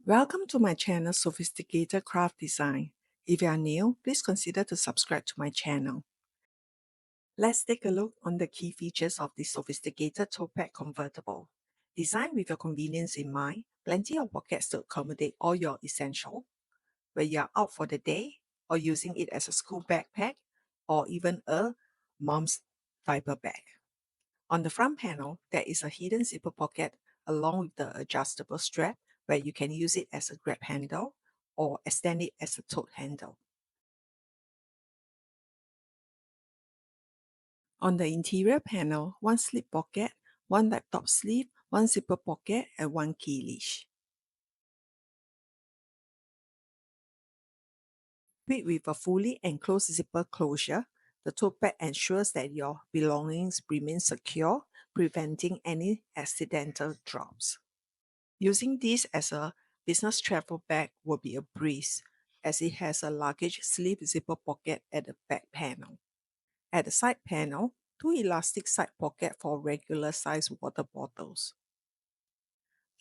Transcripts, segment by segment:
Welcome to my channel Sophisticated Craft Design. If you are new, please consider to subscribe to my channel. Let's take a look on the key features of the Sewfisticated Totepack Convertible. Designed with your convenience in mind, plenty of pockets to accommodate all your essentials, whether you are out for the day or using it as a school backpack or even a mom's diaper bag. On the front panel, there is a hidden zipper pocket along with the adjustable strap where you can use it as a grab handle or extend it as a tote handle. On the interior panel, one slip pocket, one laptop sleeve, one zipper pocket, and one key leash. Equipped with a fully enclosed zipper closure, the tote bag ensures that your belongings remain secure, preventing any accidental drops. Using this as a business travel bag will be a breeze, as it has a luggage sleeve zipper pocket at the back panel. At the side panel, two elastic side pockets for regular size water bottles.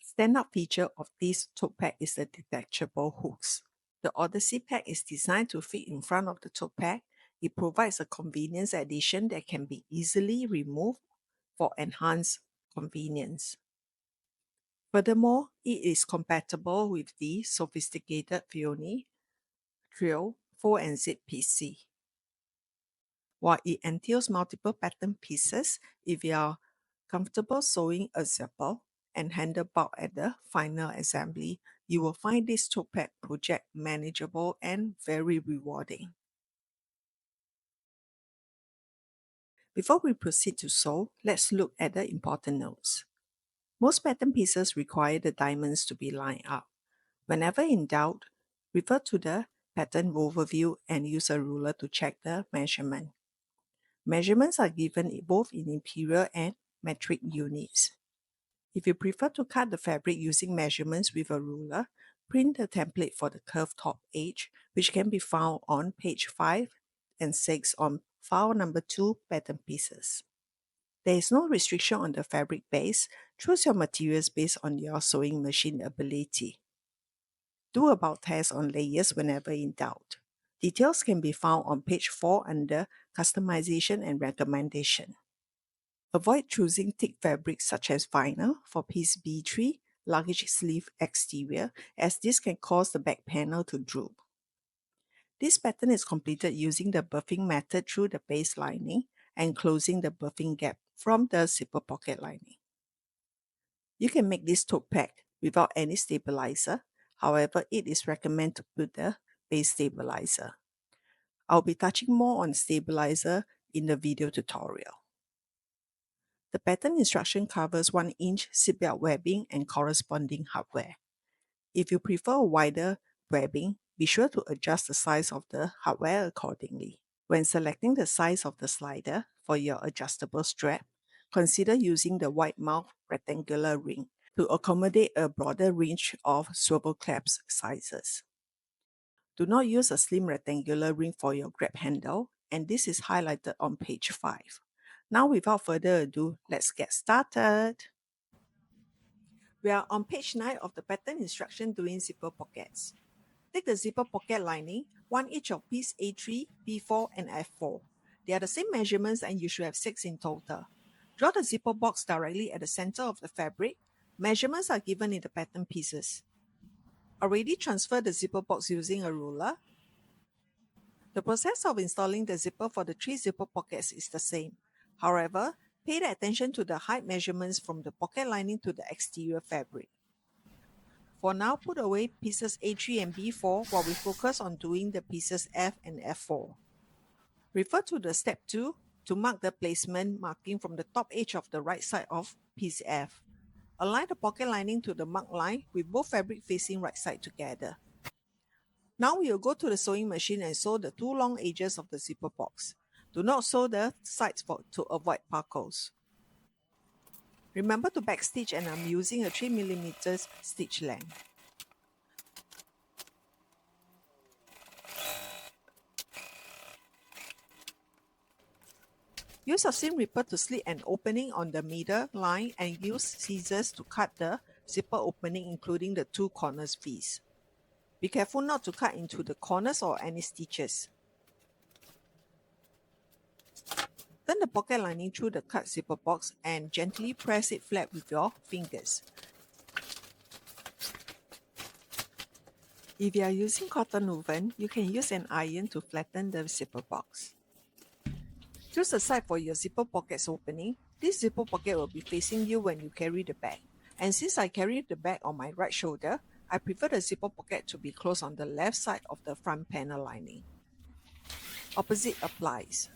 Standout feature of this tote bag is the detachable hooks. The Odyssey pack is designed to fit in front of the tote bag. It provides a convenience addition that can be easily removed for enhanced convenience. Furthermore, it is compatible with the Sewfisticated Foam, Twill, Faux and Zip PC. While it entails multiple pattern pieces, if you are comfortable sewing a zipper and handle bulk at the final assembly, you will find this tote bag project manageable and very rewarding. Before we proceed to sew, let's look at the important notes. Most pattern pieces require the diamonds to be lined up. Whenever in doubt, refer to the pattern overview and use a ruler to check the measurement. Measurements are given both in imperial and metric units. If you prefer to cut the fabric using measurements with a ruler, print the template for the curved top edge, which can be found on page 5 and 6 on file number 2 pattern pieces. There is no restriction on the fabric base. Choose your materials based on your sewing machine ability. Do about tests on layers whenever in doubt. Details can be found on page 4 under Customization and Recommendation. Avoid choosing thick fabrics such as vinyl for piece B3, luggage sleeve exterior, as this can cause the back panel to droop. This pattern is completed using the buffing method through the base lining and closing the buffing gap from the zipper pocket lining. You can make this tote bag without any stabilizer. However, it is recommended to put the base stabilizer. I'll be touching more on stabilizer in the video tutorial. The pattern instruction covers 1-inch seatbelt webbing and corresponding hardware. If you prefer a wider webbing, be sure to adjust the size of the hardware accordingly. When selecting the size of the slider for your adjustable strap, consider using the wide mouth rectangular ring to accommodate a broader range of swivel clasp sizes. Do not use a slim rectangular ring for your grab handle, and this is highlighted on page 5. Now without further ado, let's get started. We are on page 9 of the pattern instruction doing zipper pockets. Take the zipper pocket lining, one each of piece A3, B4, and F4. They are the same measurements and you should have 6 in total. Draw the zipper box directly at the center of the fabric. Measurements are given in the pattern pieces. Already transferred the zipper box using a ruler. The process of installing the zipper for the 3 zipper pockets is the same. However, pay attention to the height measurements from the pocket lining to the exterior fabric. For now, put away pieces A3 and B4 while we focus on doing the pieces F and F4. Refer to the step 2 to mark the placement marking from the top edge of the right side of piece F. Align the pocket lining to the marked line with both fabric facing right side together. Now we will go to the sewing machine and sew the 2 long edges of the zipper box. Do not sew the sides to avoid puckles. Remember to backstitch, and I'm using a 3mm stitch length. Use a seam ripper to slit an opening on the middle line and use scissors to cut the zipper opening including the two corners V's. Be careful not to cut into the corners or any stitches. Turn the pocket lining through the cut zipper box and gently press it flat with your fingers. If you are using cotton woven, you can use an iron to flatten the zipper box. Choose a side for your zipper pocket's opening. This zipper pocket will be facing you when you carry the bag. And since I carry the bag on my right shoulder, I prefer the zipper pocket to be closed on the left side of the front panel lining. Opposite applies.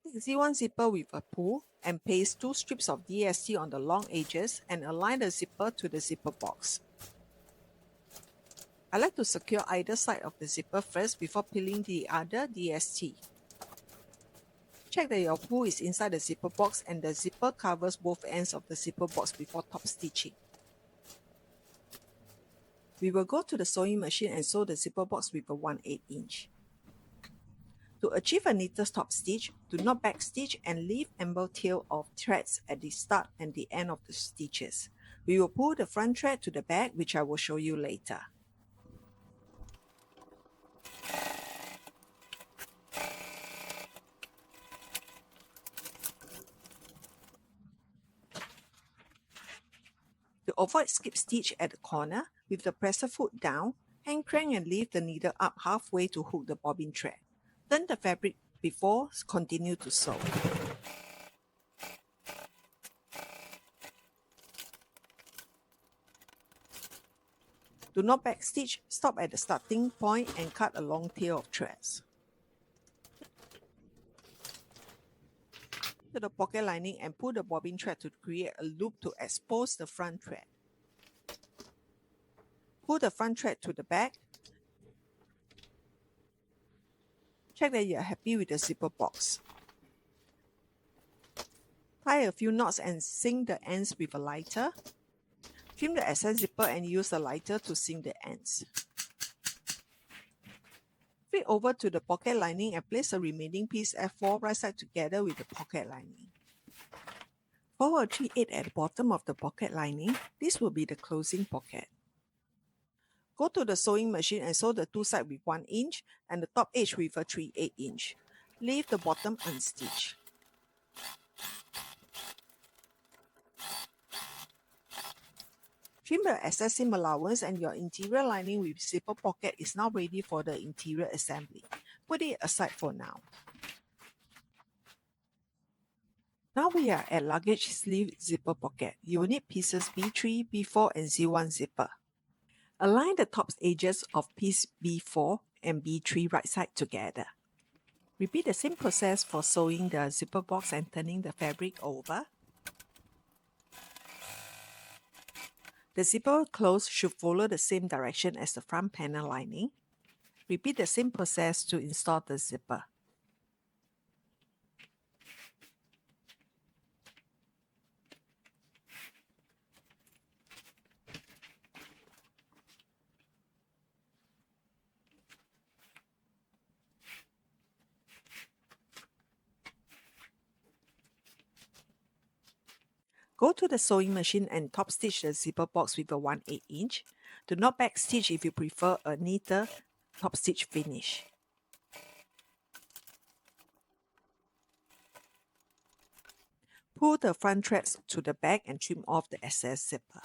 Take Z1 zipper with a pull and paste 2 strips of DST on the long edges and align the zipper to the zipper box. I like to secure either side of the zipper first before peeling the other DST. Check that your pull is inside the zipper box and the zipper covers both ends of the zipper box before top stitching. We will go to the sewing machine and sew the zipper box with a 1/8 inch. To achieve a neatest top stitch, do not backstitch and leave ample tail of threads at the start and the end of the stitches. We will pull the front thread to the back, which I will show you later. To avoid skip stitch at the corner, with the presser foot down, hand crank and lift the needle up halfway to hook the bobbin thread. Turn the fabric before continue to sew. Do not backstitch, stop at the starting point and cut a long tail of threads. To the pocket lining and pull the bobbin thread to create a loop to expose the front thread. Pull the front thread to the back. Check that you are happy with the zipper box. Tie a few knots and sink the ends with a lighter. Trim the excess zipper and use the lighter to sink the ends. Flip over to the pocket lining and place the remaining piece F4 right side together with the pocket lining. Forward 3/8 at the bottom of the pocket lining. This will be the closing pocket. Go to the sewing machine and sew the two sides with 1 inch and the top edge with a 3/8 inch. Leave the bottom unstitched. Trim the excess seam allowance and your interior lining with zipper pocket is now ready for the interior assembly. Put it aside for now. Now we are at luggage sleeve zipper pocket. You will need pieces B3, B4 and Z1 zipper. Align the top edges of piece B4 and B3 right side together. Repeat the same process for sewing the zipper box and turning the fabric over. The zipper close should follow the same direction as the front panel lining. Repeat the same process to install the zipper. Go to the sewing machine and top stitch the zipper box with a 1/8 inch. Do not back stitch if you prefer a neater top stitch finish. Pull the front threads to the back and trim off the excess zipper.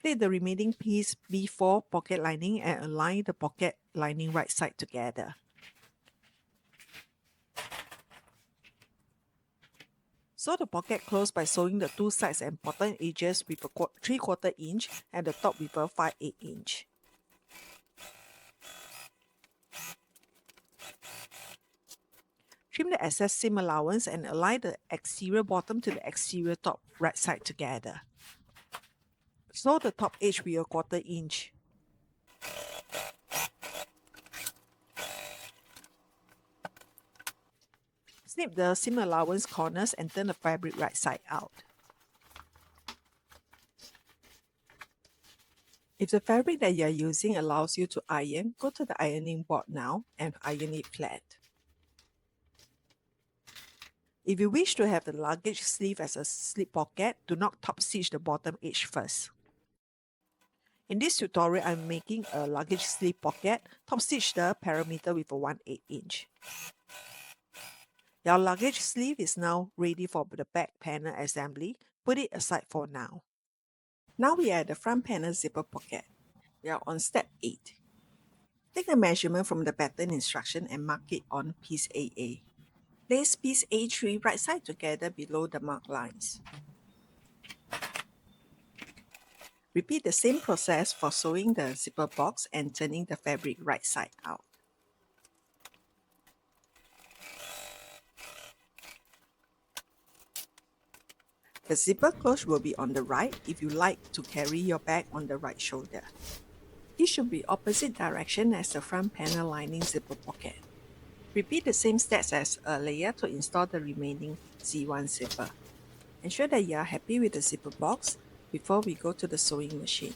Take the remaining piece B4 pocket lining and align the pocket lining right side together. Sew the pocket closed by sewing the two sides and bottom edges with a 3/4 inch and the top with a 5/8 inch. Trim the excess seam allowance and align the exterior bottom to the exterior top right side together. Sew the top edge with a 1/4 inch. Snip the seam allowance corners and turn the fabric right side out. If the fabric that you are using allows you to iron, go to the ironing board now and iron it flat. If you wish to have the luggage sleeve as a slip pocket, do not top stitch the bottom edge first. In this tutorial, I'm making a luggage sleeve pocket. Top stitch the perimeter with a 1/8 inch. Your luggage sleeve is now ready for the back panel assembly. Put it aside for now. Now we are at the front panel zipper pocket. We are on step 8. Take the measurement from the pattern instruction and mark it on piece AA. Place piece A3 right side together below the marked lines. Repeat the same process for sewing the zipper box and turning the fabric right side out. The zipper close will be on the right if you like to carry your bag on the right shoulder. It should be opposite direction as the front panel lining zipper pocket. Repeat the same steps as earlier to install the remaining Z1 zipper. Ensure that you are happy with the zipper box before we go to the sewing machine.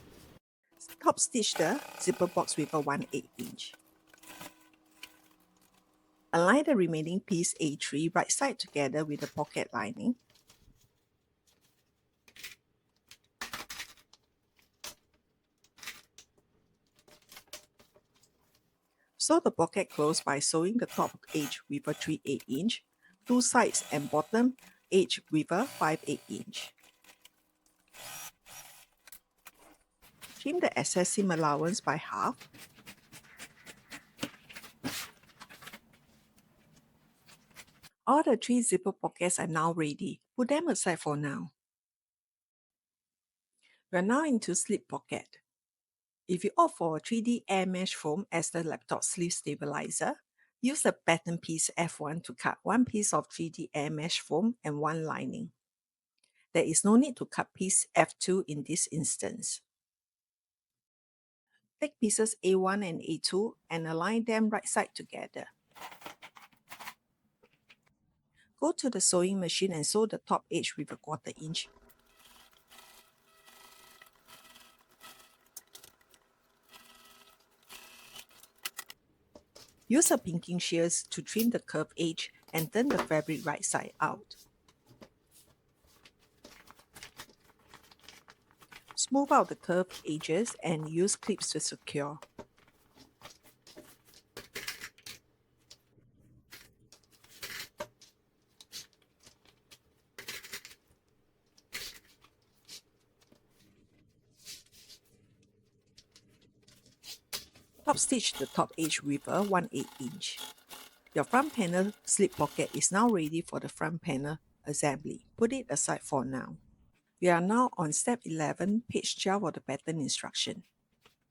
Top stitch the zipper box with a 1/8 inch. Align the remaining piece A3 right side together with the pocket lining. Sew the pocket closed by sewing the top edge with a 3/8 inch, two sides and bottom edge with a 5/8 inch. Trim the excess seam allowance by half. All the 3 zipper pockets are now ready. Put them aside for now. We are now into slip pocket. If you opt for a 3D air mesh foam as the laptop sleeve stabilizer, use the pattern piece F1 to cut one piece of 3D air mesh foam and one lining. There is no need to cut piece F2 in this instance. Take pieces A1 and A2 and align them right side together. Go to the sewing machine and sew the top edge with a 1/4 inch. Use a pinking shears to trim the curved edge and turn the fabric right side out. Smooth out the curved edges and use clips to secure. Top stitch the top edge with a 1/8 inch. Your front panel slip pocket is now ready for the front panel assembly. Put it aside for now. We are now on step 11, page 12 of the pattern instruction.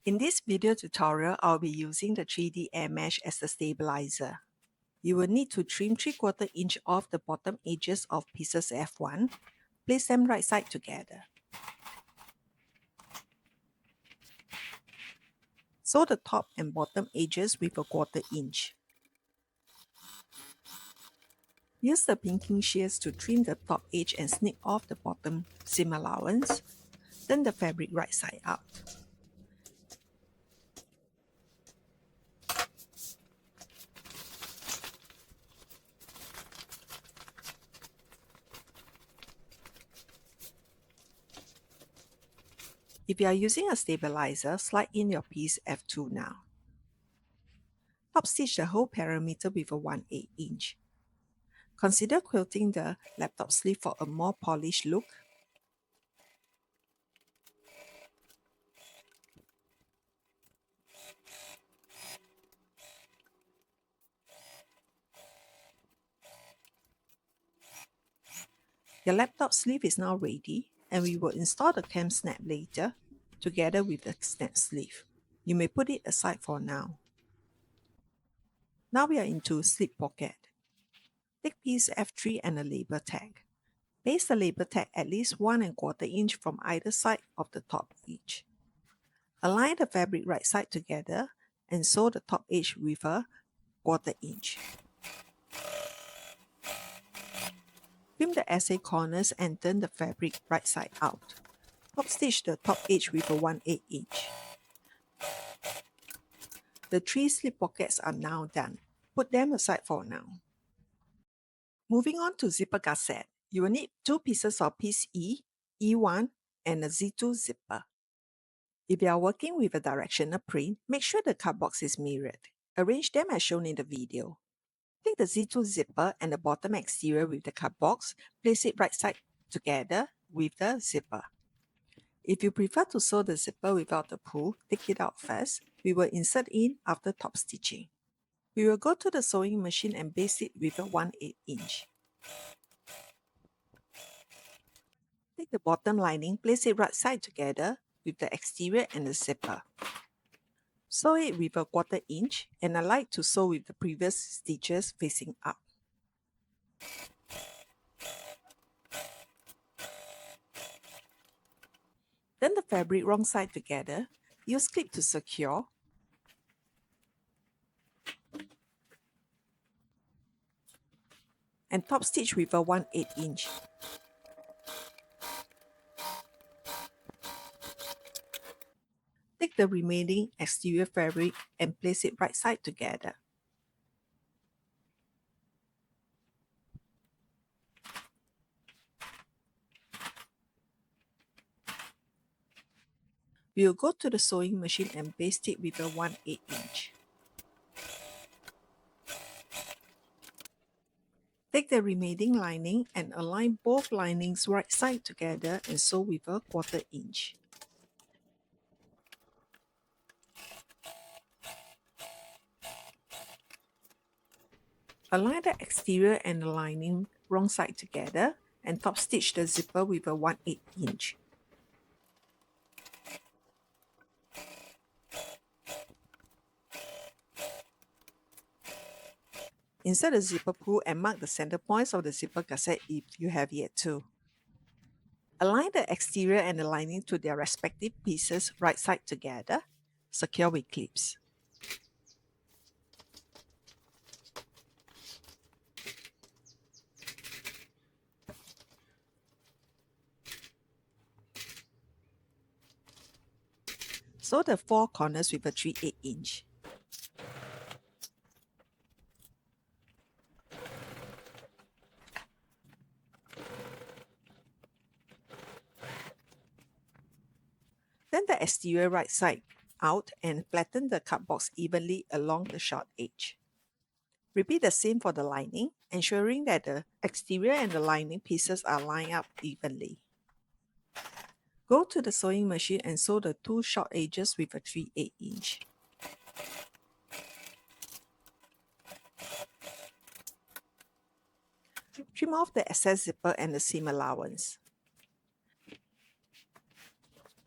In this video tutorial, I'll be using the 3D air mesh as the stabilizer. You will need to trim 3/4 inch off the bottom edges of pieces F1. Place them right side together. Sew the top and bottom edges with a 1/4 inch. Use the pinking shears to trim the top edge and snip off the bottom seam allowance. Turn the fabric right side out. If you are using a stabilizer, slide in your piece F2 now. Top stitch the whole perimeter with a 1/8 inch. Consider quilting the laptop sleeve for a more polished look. Your laptop sleeve is now ready, and we will install the cam snap later, together with the snap sleeve. You may put it aside for now. Now we are into slip pocket. Take piece F3 and a label tag. Place the label tag at least 1¼ inch from either side of the top edge. Align the fabric right side together and sew the top edge with a 1/4 inch. Trim the essay corners and turn the fabric right side out. Top stitch the top edge with a 1/8 inch. The 3 slip pockets are now done. Put them aside for now. Moving on to zipper gusset, you will need 2 pieces of piece E, E1, and a Z2 zipper. If you are working with a directional print, make sure the cut box is mirrored. Arrange them as shown in the video. Take the Z2 zipper and the bottom exterior with the cut box, place it right side together with the zipper. If you prefer to sew the zipper without the pull, take it out first. We will insert in after top stitching. We will go to the sewing machine and baste it with a 1/8 inch. Take the bottom lining, place it right side together with the exterior and the zipper. Sew it with a 1/4 inch, and I like to sew with the previous stitches facing up. Turn the fabric wrong side together, use clip to secure, and top stitch with a 1/8 inch. Take the remaining exterior fabric and place it right side together. We will go to the sewing machine and baste it with a 1/8 inch. Take the remaining lining and align both linings right side together and sew with a 1/4 inch. Align the exterior and the lining wrong side together and top stitch the zipper with a 1/8 inch. Insert the zipper pull and mark the center points of the zipper gusset if you have yet to. Align the exterior and the lining to their respective pieces right side together. Secure with clips. Sew the 4 corners with a 3/8 inch. Turn the exterior right side out and flatten the cut box evenly along the short edge. Repeat the same for the lining, ensuring that the exterior and the lining pieces are lined up evenly. Go to the sewing machine and sew the 2 short edges with a 3/8 inch. Trim off the excess zipper and the seam allowance.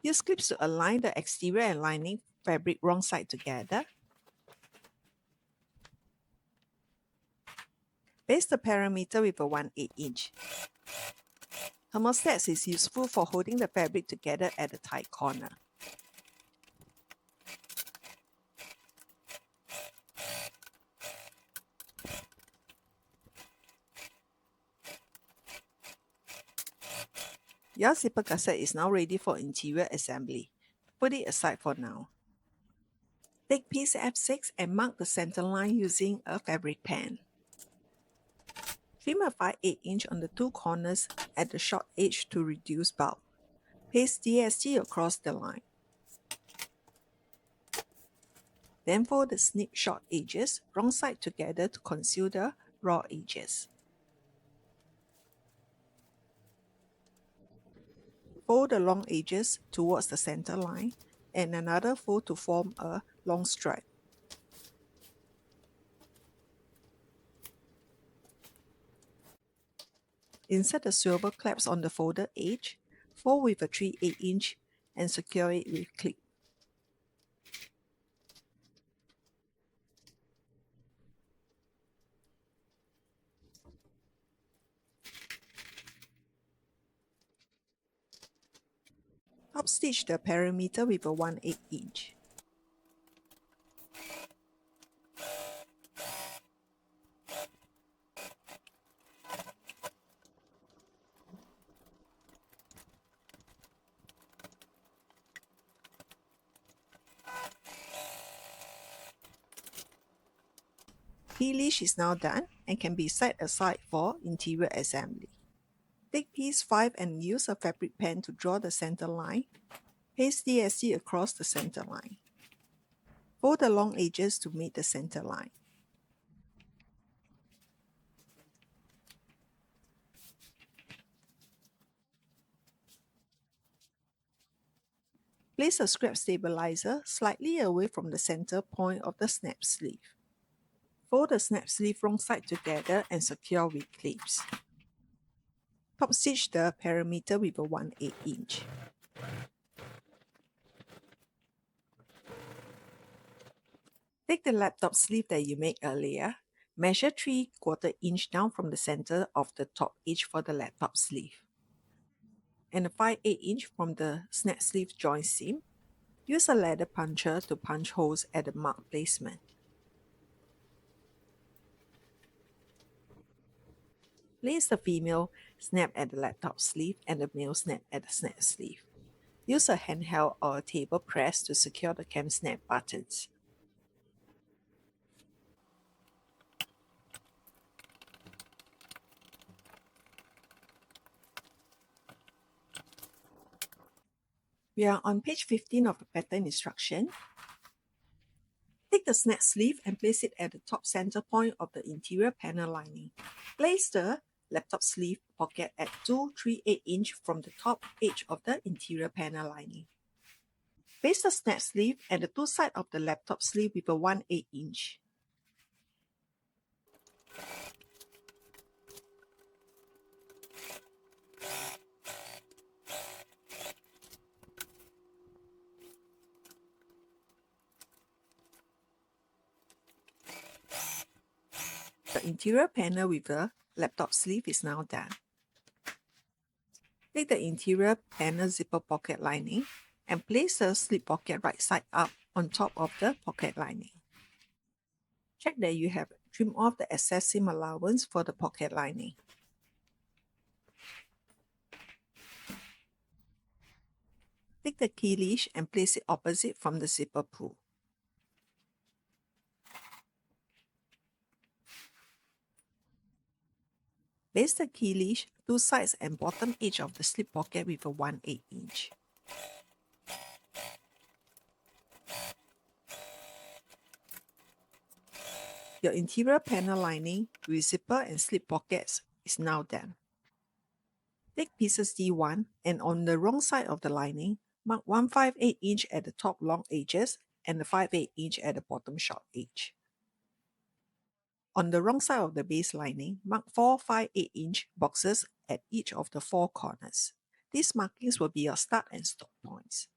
Use clips to align the exterior and lining fabric wrong side together. Baste the perimeter with a 1/8 inch. Thermostat is useful for holding the fabric together at the tight corner. Your zipper gusset is now ready for interior assembly. Put it aside for now. Take piece F6 and mark the center line using a fabric pen. Trim a 5/8 inch on the 2 corners at the short edge to reduce bulk. Paste DST across the line. Then fold the snip short edges wrong side together to conceal the raw edges. Fold the long edges towards the center line and another fold to form a long stripe. Insert the swivel clamps on the folded edge, fold with a 3/8 inch and secure it with clip. Top stitch the perimeter with a 1/8 inch. key leash is now done and can be set aside for interior assembly. Take piece 5 and use a fabric pen to draw the center line. Paste DSC across the center line. Fold the long edges to meet the center line. Place a scrap stabilizer slightly away from the center point of the snap sleeve. Fold the snap sleeve wrong side together and secure with clips. Top stitch the perimeter with a 1/8 inch. Take the laptop sleeve that you made earlier. Measure 3/4 inch down from the center of the top edge for the laptop sleeve, and a 5/8 inch from the snap sleeve joint seam. Use a leather puncher to punch holes at the mark placement. Place the female snap at the laptop sleeve and the male snap at the snap sleeve. Use a handheld or a table press to secure the cam snap buttons. We are on page 15 of the pattern instruction. Take the snap sleeve and place it at the top center point of the interior panel lining. Place the laptop sleeve pocket at 2 3/8 inch from the top edge of the interior panel lining. Place the snap sleeve at the two sides of the laptop sleeve with a 1/8 inch. The interior panel with the laptop sleeve is now done. Take the interior panel zipper pocket lining and place the slip pocket right side up on top of the pocket lining. Check that you have trimmed off the excess seam allowance for the pocket lining. Take the key leash and place it opposite from the zipper pull. Base the key leash two sides and bottom edge of the slip pocket with a 1/8 inch. Your interior panel lining with zipper and slip pockets is now done. Take pieces D1 and on the wrong side of the lining, mark 1/5/8 inch at the top long edges and the 5/8 inch at the bottom short edge. On the wrong side of the base lining, mark 4 5/8 inch boxes at each of the 4 corners. These markings will be your start and stop points.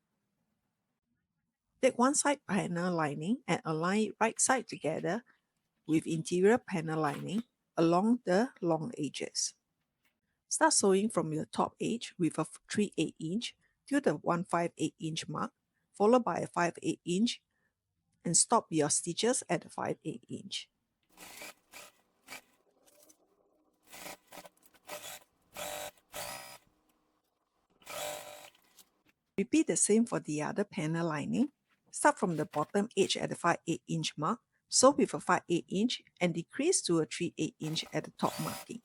Take one side panel lining and align it right side together with interior panel lining along the long edges. Start sewing from your top edge with a 3/8 inch to the 1/5/8 inch mark, followed by a 5/8 inch, and stop your stitches at the 5/8 inch. Repeat the same for the other panel lining. Start from the bottom edge at the 5/8 inch mark, sew with a 5/8 inch and decrease to a 3/8 inch at the top marking.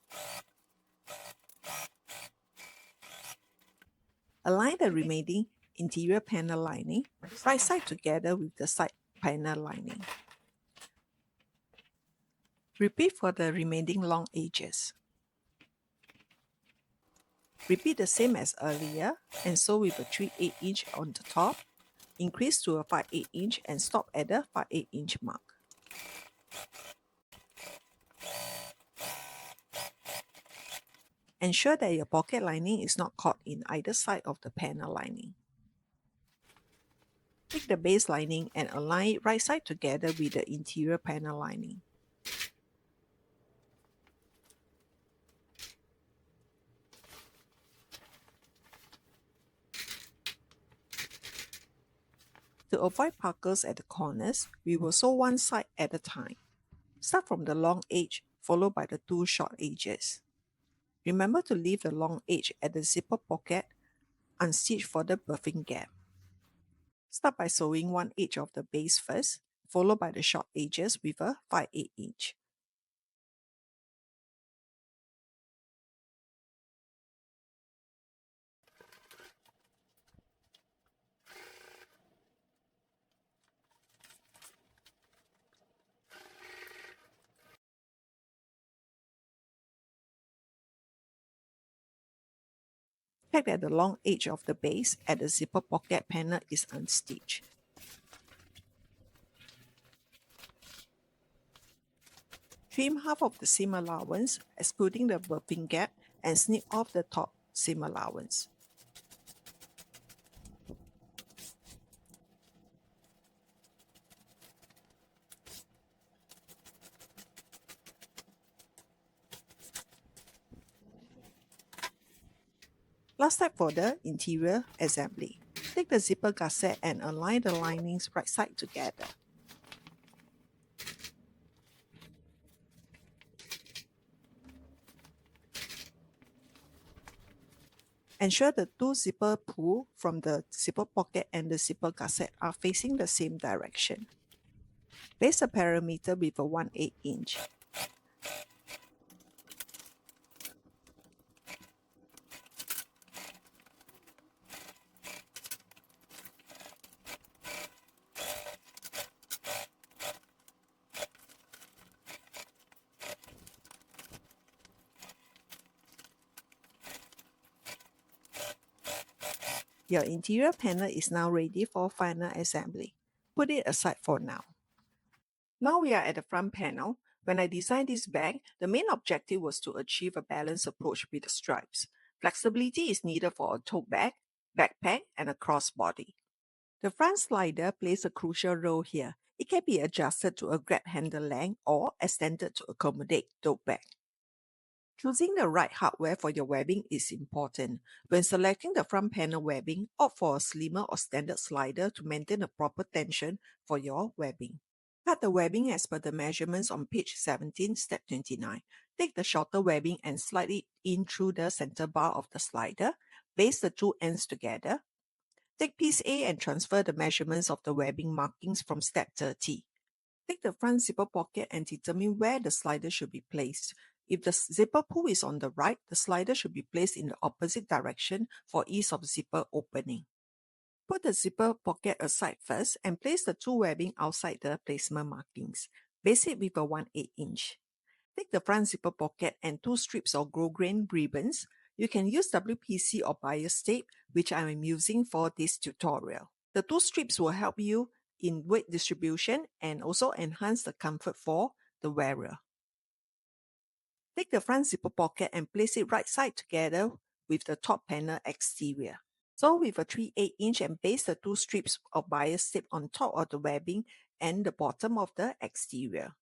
Align the remaining interior panel lining right side together with the side panel lining. Repeat for the remaining long edges. Repeat the same as earlier and sew with a 3/8 inch on the top, increase to a 5/8 inch and stop at the 5/8 inch mark. Ensure that your pocket lining is not caught in either side of the panel lining. Take the base lining and align it right side together with the interior panel lining. To avoid puckers at the corners, we will sew one side at a time. Start from the long edge, followed by the two short edges. Remember to leave the long edge at the zipper pocket unstitched for the birthing gap. Start by sewing one edge of the base first, followed by the short edges with a 5/8 inch. Check that the long edge of the base at the zipper pocket panel is unstitched. Trim half of the seam allowance, excluding the burping gap, and snip off the top seam allowance. Last step for the interior assembly. Take the zipper gusset and align the linings right side together. Ensure the two zipper pull from the zipper pocket and the zipper gusset are facing the same direction. Base the perimeter with a 1/8 inch. Your interior panel is now ready for final assembly. Put it aside for now. Now we are at the front panel. When I designed this bag, the main objective was to achieve a balanced approach with the stripes. Flexibility is needed for a tote bag, backpack, and a crossbody. The front slider plays a crucial role here. It can be adjusted to a grab handle length or extended to accommodate tote bag. Choosing the right hardware for your webbing is important. When selecting the front panel webbing, opt for a slimmer or standard slider to maintain a proper tension for your webbing. Cut the webbing as per the measurements on page 17, step 29. Take the shorter webbing and slide it in through the center bar of the slider. Base the two ends together. Take piece A and transfer the measurements of the webbing markings from step 30. Take the front zipper pocket and determine where the slider should be placed. If the zipper pull is on the right, the slider should be placed in the opposite direction for ease of zipper opening. Put the zipper pocket aside first and place the two webbing outside the placement markings. Base it with a 1/8 inch. Take the front zipper pocket and two strips of grosgrain ribbons. You can use WPC or bias tape, which I am using for this tutorial. The two strips will help you in weight distribution and also enhance the comfort for the wearer. Take the front zipper pocket and place it right side together with the top panel exterior. Sew with a 3/8 inch and base the two strips of bias tape on top of the webbing and the bottom of the exterior.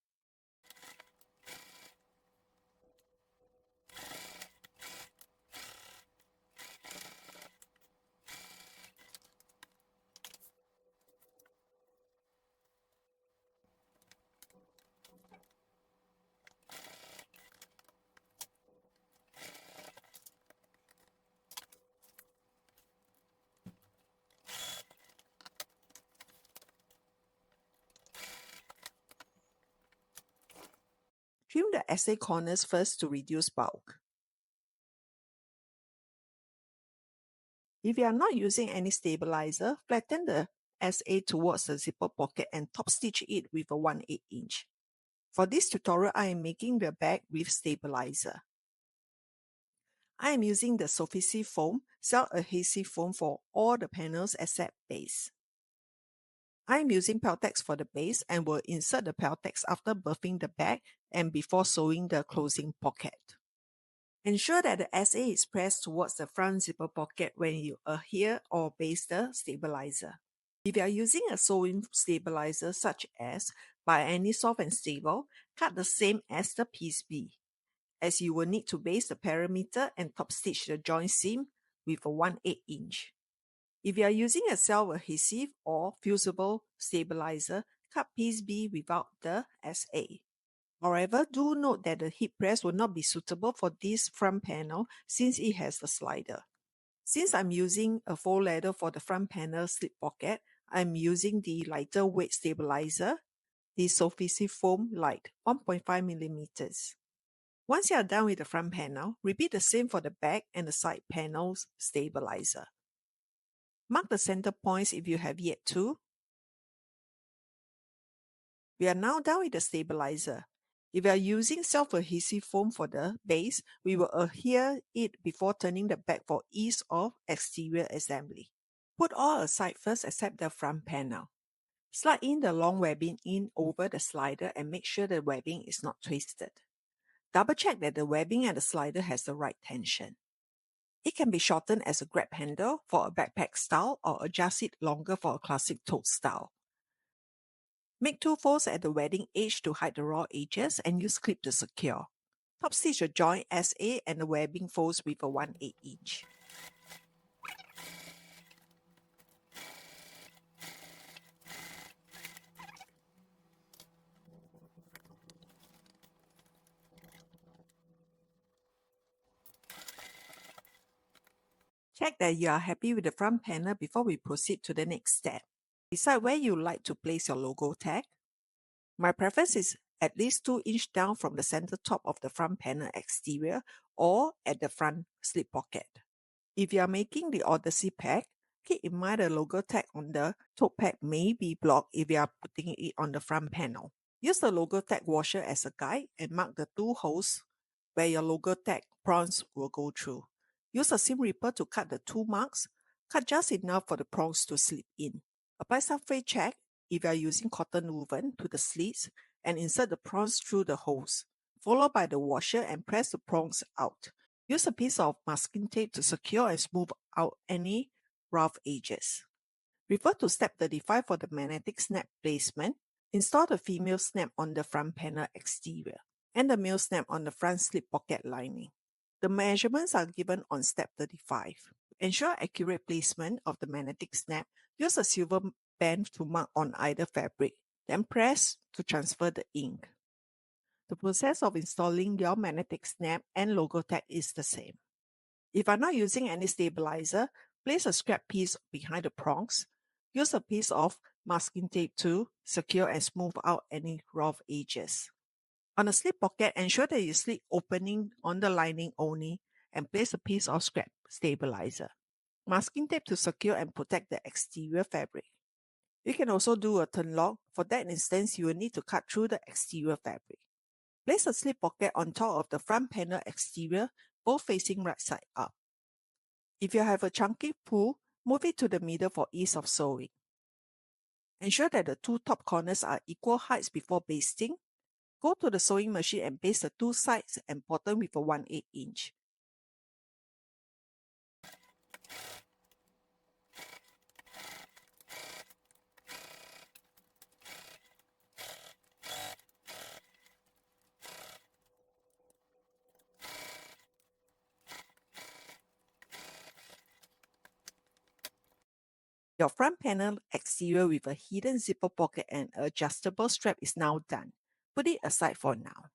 Trim the SA corners first to reduce bulk. If you are not using any stabilizer, flatten the SA towards the zipper pocket and top stitch it with a 1/8 inch. For this tutorial, I am making the bag with stabilizer. I am using the Sewfisive Foam, self-adhesive foam for all the panels except base. I am using Peltex for the base and will insert the Peltex after buffing the bag and before sewing the closing pocket. Ensure that the SA is pressed towards the front zipper pocket when you adhere or base the stabilizer. If you are using a sewing stabilizer such as by any soft and stable, cut the same as the piece B, as you will need to base the perimeter and top stitch the joint seam with a 1/8 inch. If you are using a self-adhesive or fusible stabilizer, cut piece B without the SA. However, do note that the hip press will not be suitable for this front panel since it has a slider. Since I'm using a faux leather for the front panel slip pocket, I'm using the lighter weight stabilizer, the Sewfisive Foam Light, 1.5 millimeters. Once you are done with the front panel, repeat the same for the back and the side panels stabilizer. Mark the center points if you have yet to. We are now done with the stabilizer. If you are using self-adhesive foam for the base, we will adhere it before turning the back for ease of exterior assembly. Put all aside first except the front panel. Slide in the long webbing in over the slider and make sure the webbing is not twisted. Double check that the webbing at the slider has the right tension. It can be shortened as a grab handle for a backpack style or adjust it longer for a classic tote style. Make 2 folds at the webbing edge to hide the raw edges and use clip to secure. Top stitch the joint SA and the webbing folds with a 1/8 inch. Check that you are happy with the front panel before we proceed to the next step. Decide where you like to place your logo tag. My preference is at least 2 inches down from the center top of the front panel exterior or at the front slip pocket. If you are making the Odyssey pack, keep in mind the logo tag on the tote pack may be blocked if you are putting it on the front panel. Use the logo tag washer as a guide and mark the 2 holes where your logo tag prongs will go through. Use a seam ripper to cut the 2 marks. Cut just enough for the prongs to slip in. Apply surface check if you are using cotton woven to the slits and insert the prongs through the holes, followed by the washer and press the prongs out. Use a piece of masking tape to secure and smooth out any rough edges. Refer to step 35 for the magnetic snap placement. Install the female snap on the front panel exterior and the male snap on the front slip pocket lining. The measurements are given on step 35. To ensure accurate placement of the magnetic snap, use a silver band to mark on either fabric, then press to transfer the ink. The process of installing your magnetic snap and logo tag is the same. If you are not using any stabilizer, place a scrap piece behind the prongs. Use a piece of masking tape to secure and smooth out any rough edges. On a slip pocket, ensure that you slip opening on the lining only and place a piece of scrap stabilizer. Masking tape to secure and protect the exterior fabric. You can also do a turn lock. For that instance, you will need to cut through the exterior fabric. Place a slip pocket on top of the front panel exterior, both facing right side up. If you have a chunky pull, move it to the middle for ease of sewing. Ensure that the 2 top corners are equal heights before basting. Go to the sewing machine and baste the 2 sides and bottom with a 1/8 inch. Your front panel exterior with a hidden zipper pocket and adjustable strap is now done. Put it aside for now.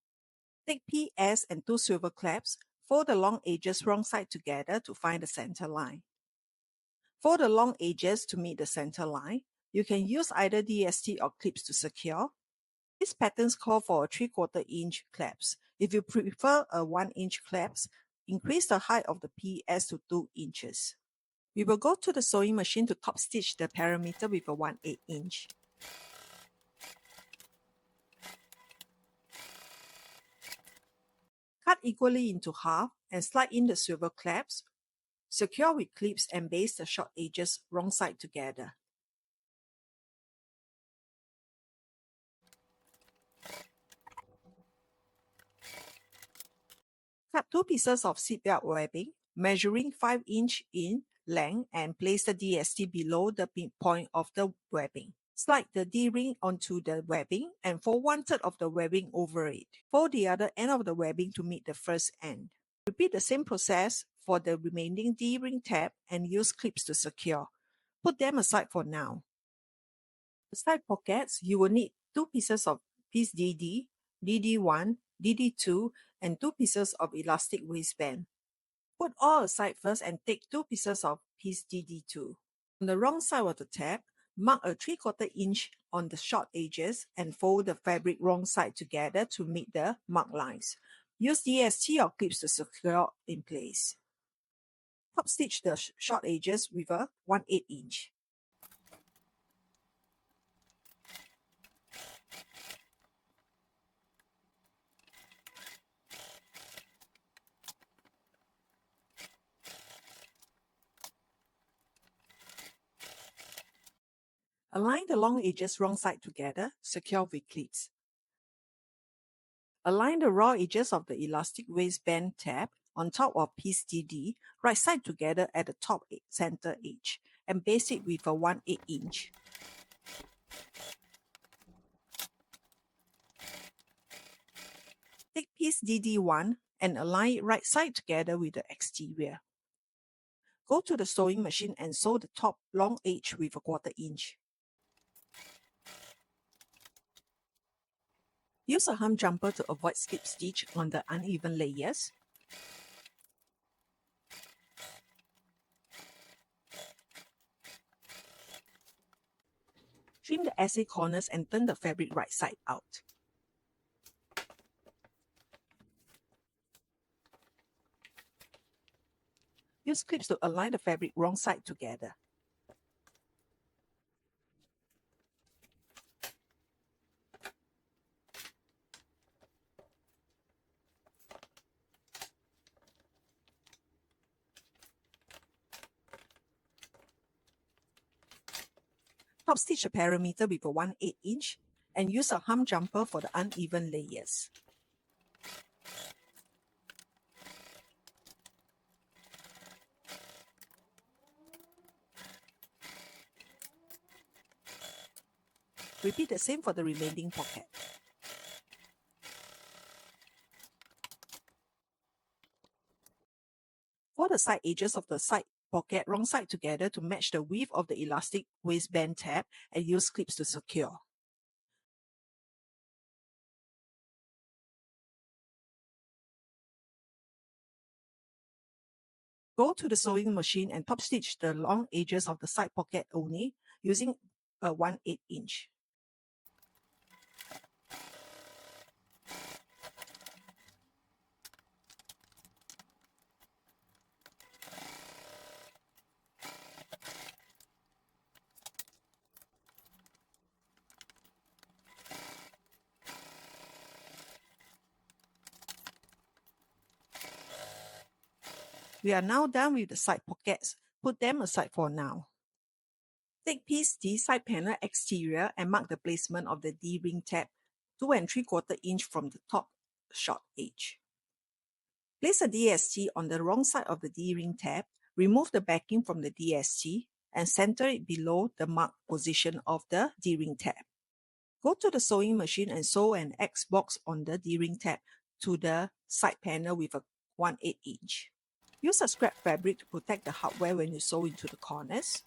Take PS and 2 swivel clamps, fold the long edges wrong side together to find the center line. Fold the long edges to meet the center line. You can use either DST or clips to secure. These patterns call for a 3/4 inch clamps. If you prefer a 1 inch clamps, increase the height of the PS to 2 inches. We will go to the sewing machine to top stitch the perimeter with a 1/8 inch. Cut equally into half and slide in the swivel clamps. Secure with clips and baste the short edges wrong side together. Cut 2 pieces of seatbelt webbing, measuring 5 inch in length, and place the DST below the midpoint of the webbing. Slide the D-ring onto the webbing and fold 1/3 of the webbing over it. Fold the other end of the webbing to meet the first end. Repeat the same process for the remaining D-ring tab and use clips to secure. Put them aside for now. The side pockets, you will need 2 pieces of piece DD, DD1, DD2, and 2 pieces of elastic waistband. Put all aside first and take 2 pieces of piece DD2. On the wrong side of the tab, mark a 3/4 inch on the short edges and fold the fabric wrong side together to meet the mark lines. Use DST or clips to secure in place. Top stitch the short edges with a 1/8 inch. Align the long edges wrong side together, secure with clips. Align the raw edges of the elastic waistband tab on top of piece DD, right side together at the top center edge, and base it with a 1/8 inch. Take piece DD1 and align it right side together with the exterior. Go to the sewing machine and sew the top long edge with a 1/4 inch. Use a hem jumper to avoid slip stitch on the uneven layers. Trim the essay corners and turn the fabric right side out. Use clips to align the fabric wrong side together. Top stitch the perimeter with a 1/8 inch and use a hem jumper for the uneven layers. Repeat the same for the remaining pocket. Fold the side edges of the side pocket wrong side together to match the width of the elastic waistband tab and use clips to secure. Go to the sewing machine and top stitch the long edges of the side pocket only using a 1/8 inch. We are now done with the side pockets. Put them aside for now. Take piece D side panel exterior and mark the placement of the D-ring tab 2 3/4 inch from the top short edge. Place a DST on the wrong side of the D-ring tab, remove the backing from the DST, and center it below the marked position of the D-ring tab. Go to the sewing machine and sew an X box on the D-ring tab to the side panel with a 1/8 inch. Use a scrap fabric to protect the hardware when you sew into the corners.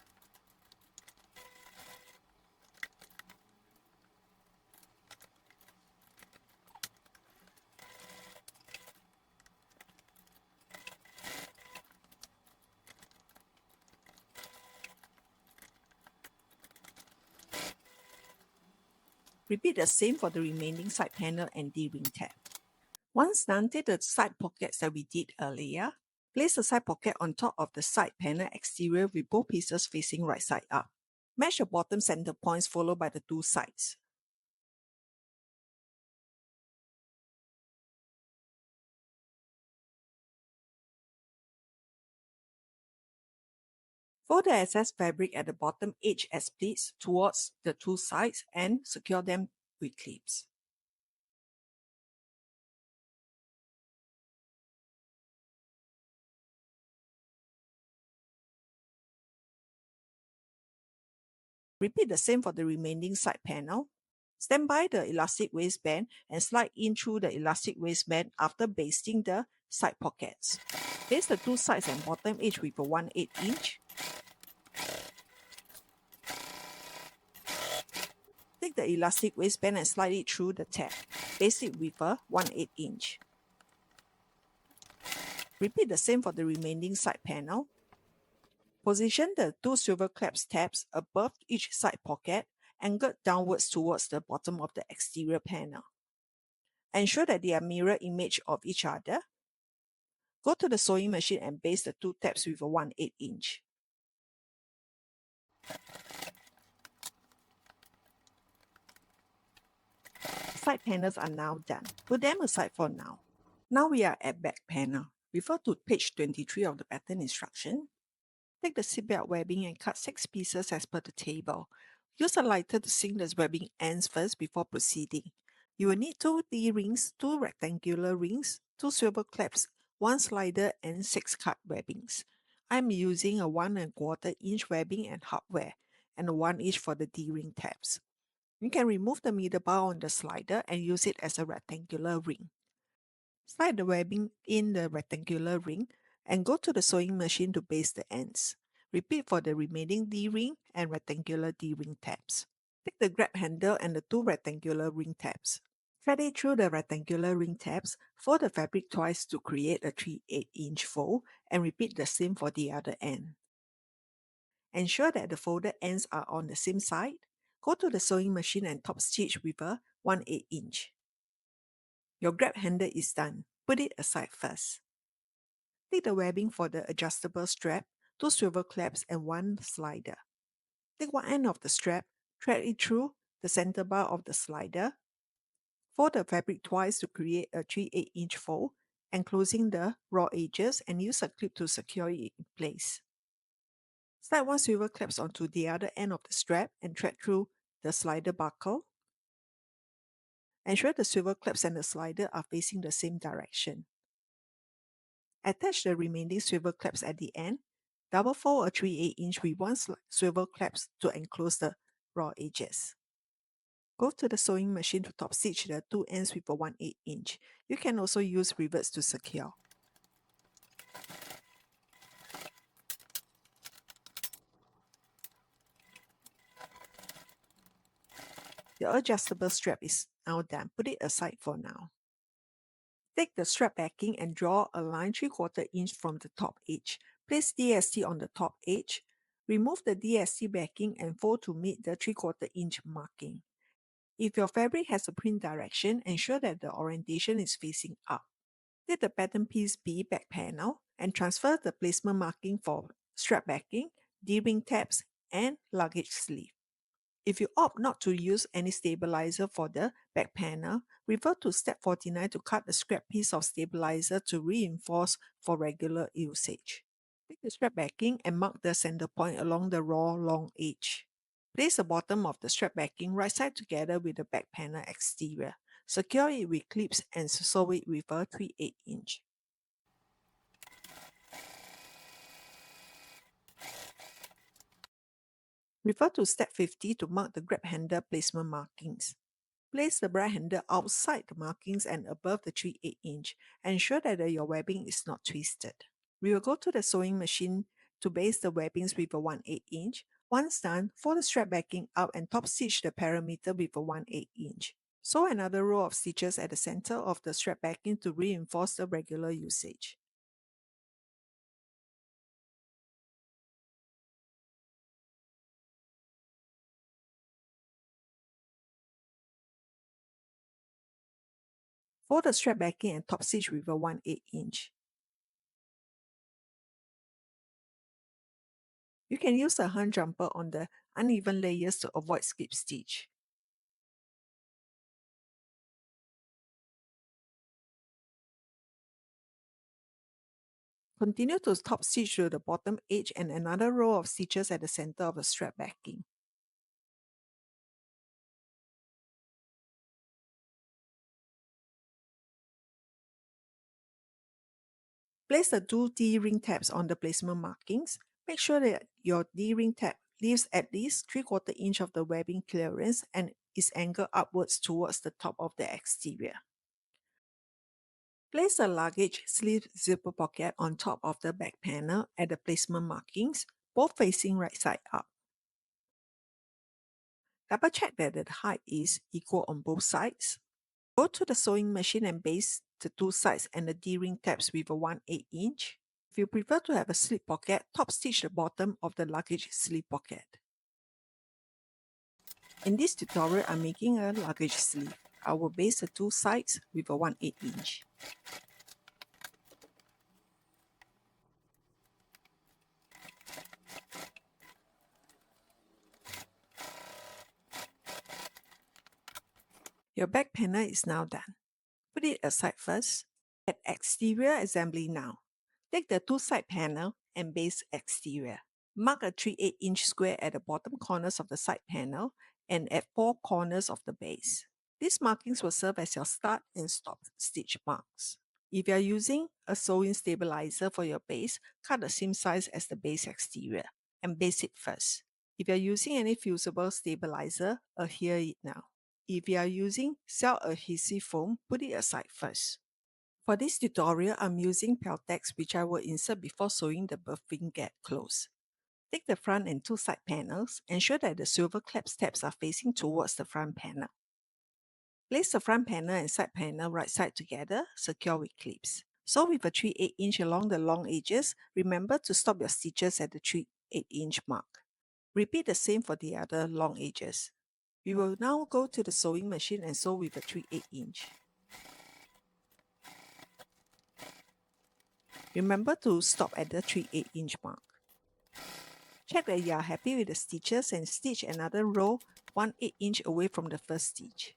Repeat the same for the remaining side panel and D-ring tab. Once done, take the side pockets that we did earlier. Place the side pocket on top of the side panel exterior with both pieces facing right side up. Match the bottom center points followed by the two sides. Fold the excess fabric at the bottom edge as pleats towards the two sides and secure them with clips. Repeat the same for the remaining side panel. Stand by the elastic waistband and slide in through the elastic waistband after basting the side pockets. Baste the two sides and bottom edge with a 1/8 inch. Take the elastic waistband and slide it through the tab. Baste it with a 1/8 inch. Repeat the same for the remaining side panel. Position the two silver clasp tabs above each side pocket, angled downwards towards the bottom of the exterior panel. Ensure that they are mirror image of each other. Go to the sewing machine and baste the two tabs with a 1/8 inch. Side panels are now done. Put them aside for now. Now we are at back panel. Refer to page 23 of the pattern instruction. Take the seatbelt webbing and cut 6 pieces as per the table. Use a lighter to sink the webbing ends first before proceeding. You will need 2 D-rings, 2 rectangular rings, 2 swivel clamps, 1 slider and 6 cut webbings. I'm using a 1 1/4 inch webbing and hardware, and a 1 inch for the D-ring tabs. You can remove the middle bar on the slider and use it as a rectangular ring. Slide the webbing in the rectangular ring and go to the sewing machine to baste the ends. Repeat for the remaining D-ring and rectangular D-ring tabs. Take the grab handle and the 2 rectangular ring tabs. Thread it through the rectangular ring tabs, fold the fabric twice to create a 3/8-inch fold, and repeat the same for the other end. Ensure that the folded ends are on the same side. Go to the sewing machine and top stitch with a 1/8 inch. Your grab handle is done. Put it aside first. Take the webbing for the adjustable strap, 2 swivel clamps and 1 slider. Take one end of the strap, thread it through the center bar of the slider. Fold the fabric twice to create a 3/8-inch fold, enclosing the raw edges, and use a clip to secure it in place. Slide 1 swivel clamps onto the other end of the strap and thread through the slider buckle. Ensure the swivel clamps and the slider are facing the same direction. Attach the remaining swivel clamps at the end. Double fold a 3/8-inch with 1 swivel clamps to enclose the raw edges. Go to the sewing machine to top stitch the 2 ends with a 1/8 inch. You can also use rivets to secure. The adjustable strap is now done. Put it aside for now. Take the strap backing and draw a line 3/4 inch from the top edge. Place DST on the top edge. Remove the DST backing and fold to meet the 3/4 inch marking. If your fabric has a print direction, ensure that the orientation is facing up. Take the pattern piece B back panel and transfer the placement marking for strap backing, D-ring tabs, and luggage sleeve. If you opt not to use any stabilizer for the back panel, refer to step 49 to cut a scrap piece of stabilizer to reinforce for regular usage. Take the strap backing and mark the center point along the raw long edge. Place the bottom of the strap backing right side together with the back panel exterior. Secure it with clips and sew it with a 3/8 inch. Refer to step 50 to mark the grab handle placement markings. Place the grab handle outside the markings and above the 3/8 inch. Ensure that your webbing is not twisted. We will go to the sewing machine to baste the webbings with a 1/8 inch. Once done, fold the strap backing up and top stitch the perimeter with a 1/8 inch. Sew another row of stitches at the center of the strap backing to reinforce the regular usage. Fold the strap backing and top stitch with a 1/8 inch. You can use a hand jumper on the uneven layers to avoid skip stitch. Continue to top stitch to the bottom edge and another row of stitches at the center of the strap backing. Place the 2 D-ring tabs on the placement markings. Make sure that your D-ring tab leaves at least 3/4 inch of the webbing clearance and is angled upwards towards the top of the exterior. Place the luggage sleeve zipper pocket on top of the back panel at the placement markings, both facing right side up. Double check that the height is equal on both sides. Go to the sewing machine and baste the 2 sides and the D-ring tabs with a 1/8 inch. If you prefer to have a slip pocket, top stitch the bottom of the luggage sleeve pocket. In this tutorial, I'm making a luggage sleeve. I will baste the 2 sides with a 1/8 inch. Your back panel is now done. Put it aside first. Add exterior assembly now. Take the 2 side panel and baste exterior. Mark a 3/8" square at the bottom corners of the side panel and at 4 corners of the base. These markings will serve as your start and stop stitch marks. If you are using a sewing stabilizer for your base, cut the same size as the base exterior and base it first. If you are using any fusible stabilizer, adhere it now. If you are using self-adhesive foam, put it aside first. For this tutorial, I'm using Peltex, which I will insert before sewing the birthing gap close. Take the front and 2 side panels. Ensure that the swivel clasp tabs are facing towards the front panel. Place the front panel and side panel right side together, secure with clips. Sew with a 3/8" along the long edges. Remember to stop your stitches at the 3/8" mark. Repeat the same for the other long edges. We will now go to the sewing machine and sew with a 3/8". Remember to stop at the 3/8" mark. Check that you are happy with the stitches and stitch another row 1/8" away from the first stitch.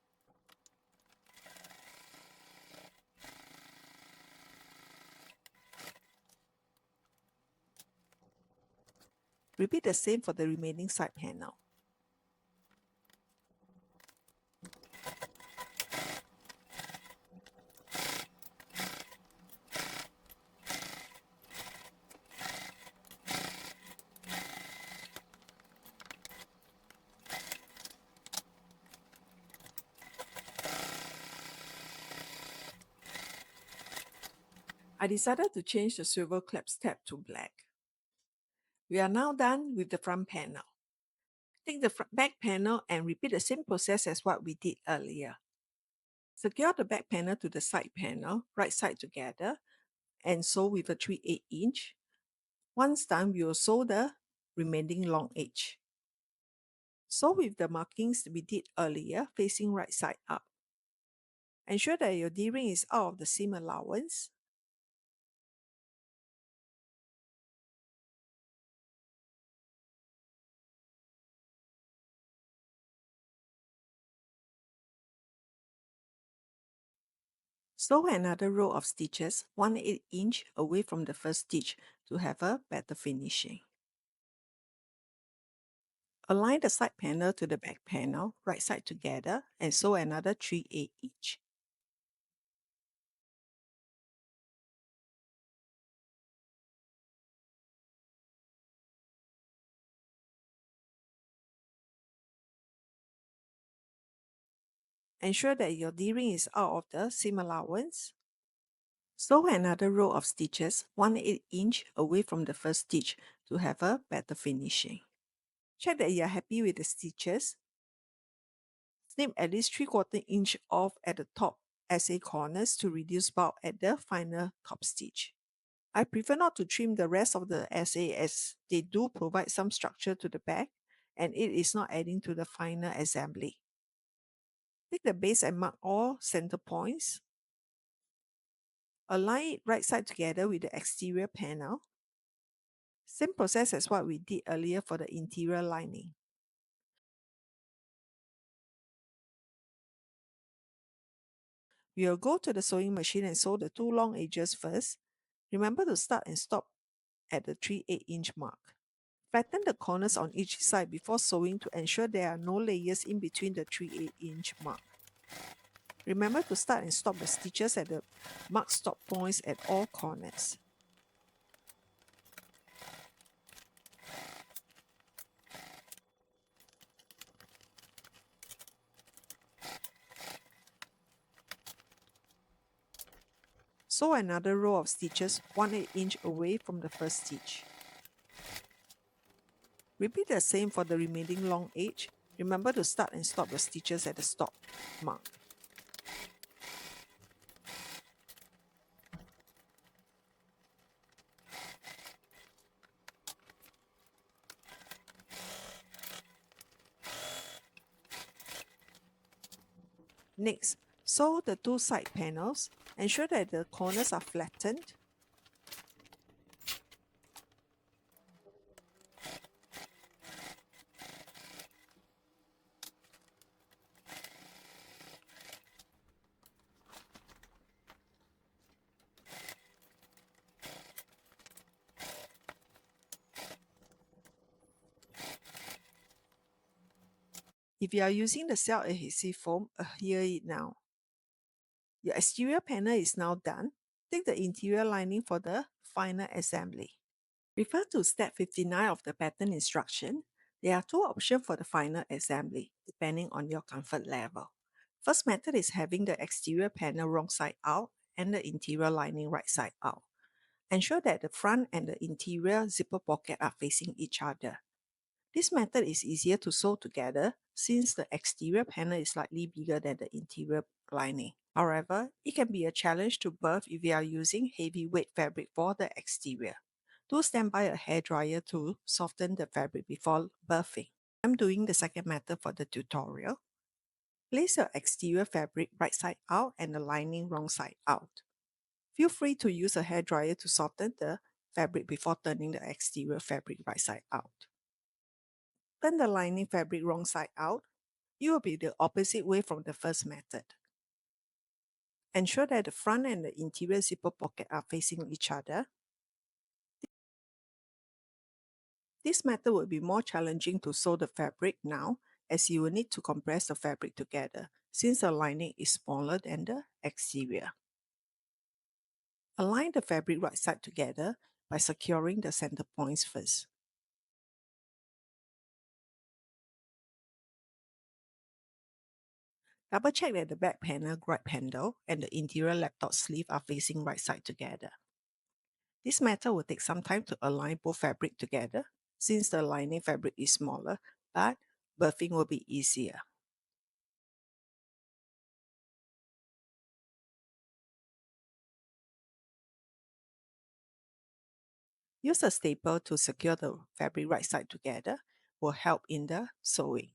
Repeat the same for the remaining side panel. I decided to change the swivel clasp tab to black. We are now done with the front panel. Take the back panel and repeat the same process as what we did earlier. Secure the back panel to the side panel, right side together, and sew with a 3/8". Once done, we will sew the remaining long edge. Sew with the markings we did earlier, facing right side up. Ensure that your D-ring is out of the seam allowance. Sew another row of stitches 1/8" away from the first stitch to have a better finishing. Align the side panel to the back panel, right side together, and sew another 3/8". Ensure that your D-ring is out of the seam allowance. Sew another row of stitches 1/8" away from the first stitch to have a better finishing. Check that you are happy with the stitches. Snip at least 3/4 inch off at the top SA corners to reduce bulk at the final top stitch. I prefer not to trim the rest of the SA as they do provide some structure to the back and it is not adding to the final assembly. Take the base and mark all center points. Align it right side together with the exterior panel. Same process as what we did earlier for the interior lining. We will go to the sewing machine and sew the 2 long edges first. Remember to start and stop at the 3/8" mark. Flatten the corners on each side before sewing to ensure there are no layers in between the 3/8" mark. Remember to start and stop the stitches at the marked stop points at all corners. Sew another row of stitches 1/8" away from the first stitch. Repeat the same for the remaining long edge. Remember to start and stop your stitches at the stop mark. Next, sew the 2 side panels. Ensure that the corners are flattened. If you are using the self-adhesive foam, adhere it now. Your exterior panel is now done. Take the interior lining for the final assembly. Refer to step 59 of the pattern instruction. There are two options for the final assembly, depending on your comfort level. First method is having the exterior panel wrong side out and the interior lining right side out. Ensure that the front and the interior zipper pocket are facing each other. This method is easier to sew together since the exterior panel is slightly bigger than the interior lining. However, it can be a challenge to birth if you are using heavyweight fabric for the exterior. Do stand by a hairdryer to soften the fabric before birthing. I'm doing the second method for the tutorial. Place your exterior fabric right side out and the lining wrong side out. Feel free to use a hairdryer to soften the fabric before turning the exterior fabric right side out. Turn the lining fabric wrong side out. It will be the opposite way from the first method. Ensure that the front and the interior zipper pocket are facing each other. This method will be more challenging to sew the fabric now, as you will need to compress the fabric together since the lining is smaller than the exterior. Align the fabric right side together by securing the center points first. Double check that the back panel grip handle and the interior laptop sleeve are facing right side together. This method will take some time to align both fabric together since the lining fabric is smaller, but birthing will be easier. Use a staple to secure the fabric right side together will help in the sewing.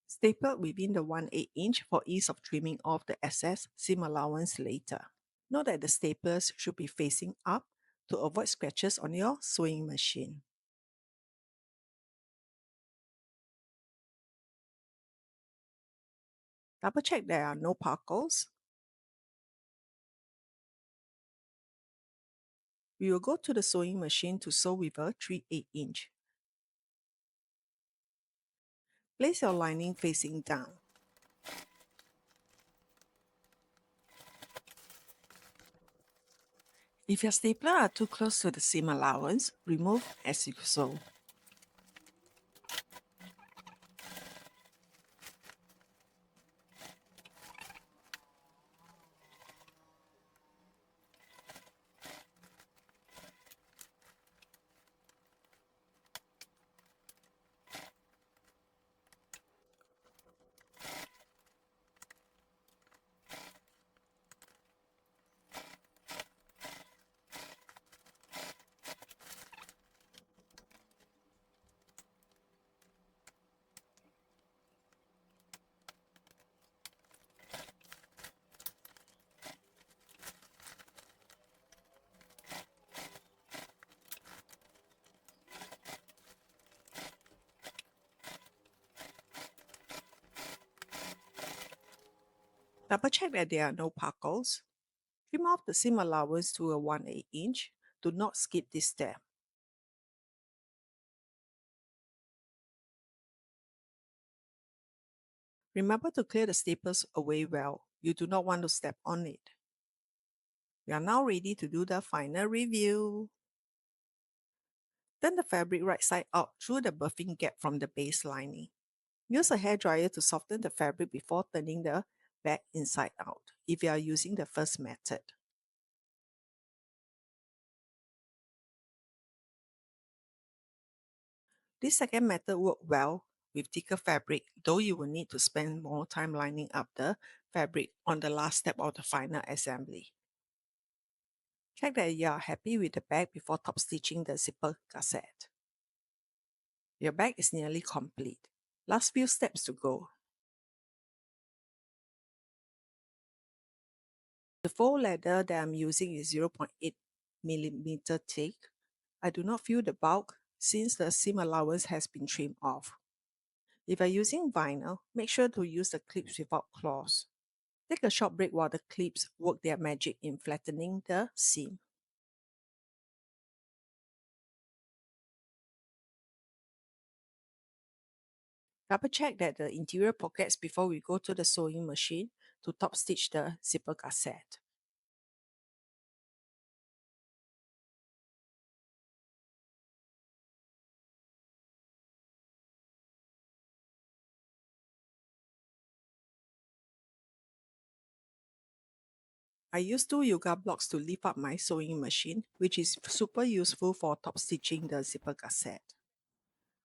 Staple within the 1/8 inch for ease of trimming off the excess seam allowance later. Note that the staples should be facing up to avoid scratches on your sewing machine. Double check there are no puckles. We will go to the sewing machine to sew with a 3/8 inch. Place your lining facing down. If your stapler are too close to the seam allowance, remove as you sew. Double check that there are no puckles. Trim off the seam allowance to a 1/8 inch. Do not skip this step. Remember to clear the staples away well. You do not want to step on it. We are now ready to do the final review. Turn the fabric right side out through the birthing gap from the base lining. Use a hairdryer to soften the fabric before turning the back inside out if you are using the first method. This second method worked well with thicker fabric, though you will need to spend more time lining up the fabric on the last step of the final assembly. Check that you are happy with the bag before top stitching the zipper gusset. Your bag is nearly complete. Last few steps to go. The faux leather that I'm using is 0.8 millimeter thick. I do not feel the bulk since the seam allowance has been trimmed off. If you're using vinyl, make sure to use the clips without claws. Take a short break while the clips work their magic in flattening the seam. Double check that the interior pockets before we go to the sewing machine to top stitch the zipper gusset. I use 2 yoga blocks to lift up my sewing machine, which is super useful for top stitching the zipper gusset.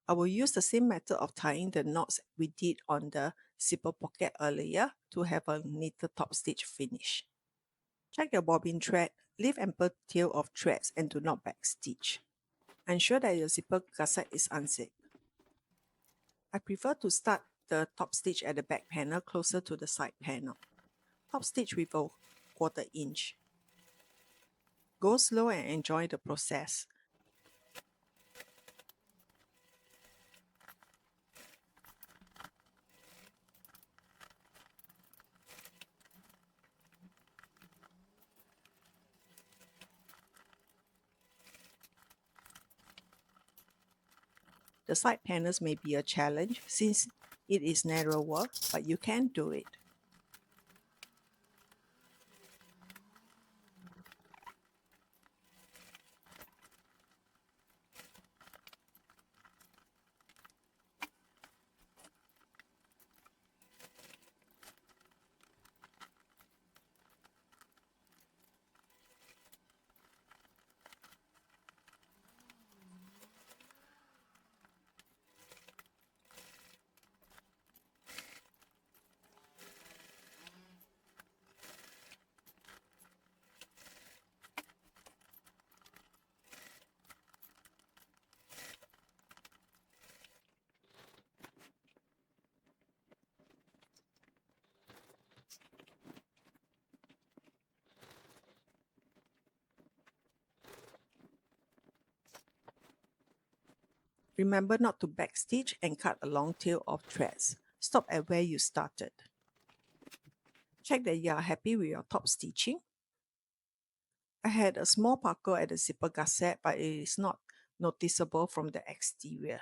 I will use the same method of tying the knots we did on the zipper pocket earlier to have a neater top stitch finish. Check your bobbin thread, leave ample tail of threads and do not backstitch. Ensure that your zipper gusset is unzipped. I prefer to start the top stitch at the back panel closer to the side panel. Top stitch with a 1/4 inch. Go slow and enjoy the process. The side panels may be a challenge since it is narrower, but you can do it. Remember not to backstitch and cut a long tail of threads. Stop at where you started. Check that you are happy with your top stitching. I had a small pucker at the zipper gusset, but it is not noticeable from the exterior,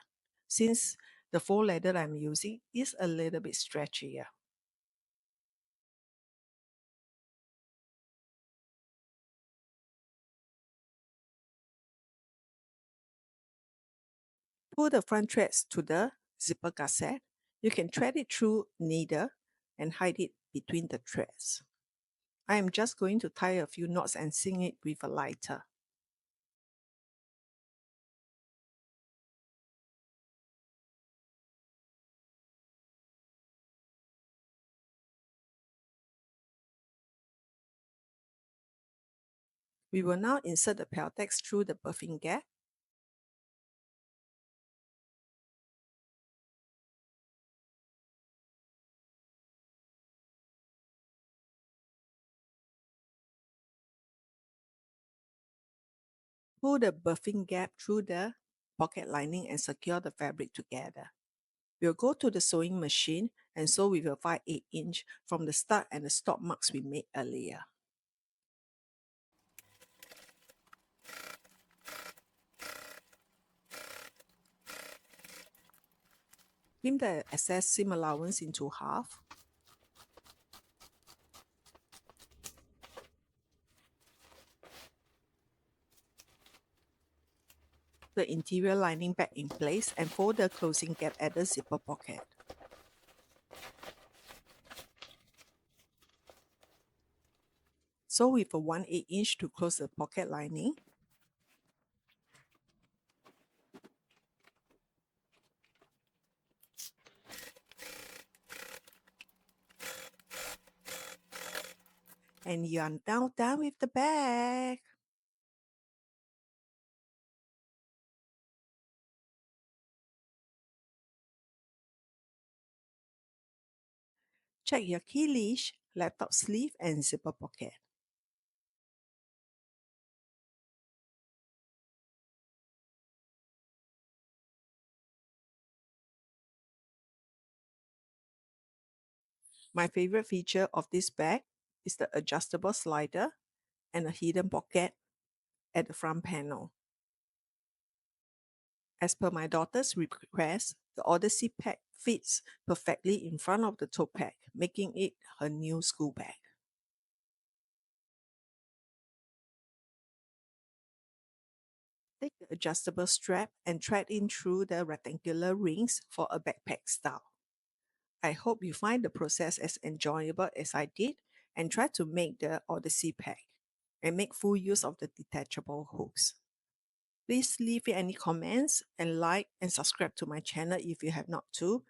since the faux leather I'm using is a little bit stretchier. Pull the front threads to the zipper gusset. You can thread it through needle and hide it between the threads. I am just going to tie a few knots and seam it with a lighter. We will now insert the peltex through the birthing gap. Pull the birthing gap through the pocket lining and secure the fabric together. We'll go to the sewing machine and sew with a 5/8 inch from the start and the stop marks we made earlier. Trim the excess seam allowance into half. The interior lining back in place and fold the closing gap at the zipper pocket. Sew with a 1/8 inch to close the pocket lining. And you are now done with the bag. Check your key leash, laptop sleeve, and zipper pocket. My favorite feature of this bag is the adjustable slider and a hidden pocket at the front panel. As per my daughter's request, the Odyssey pack fits perfectly in front of the tote pack, making it her new school bag. Take the adjustable strap and thread in through the rectangular rings for a backpack style. I hope you find the process as enjoyable as I did and try to make the Odyssey pack and make full use of the detachable hooks. Please leave any comments and like and subscribe to my channel if you have not too.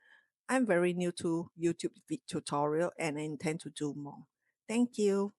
I'm very new to YouTube tutorial and I intend to do more. Thank you.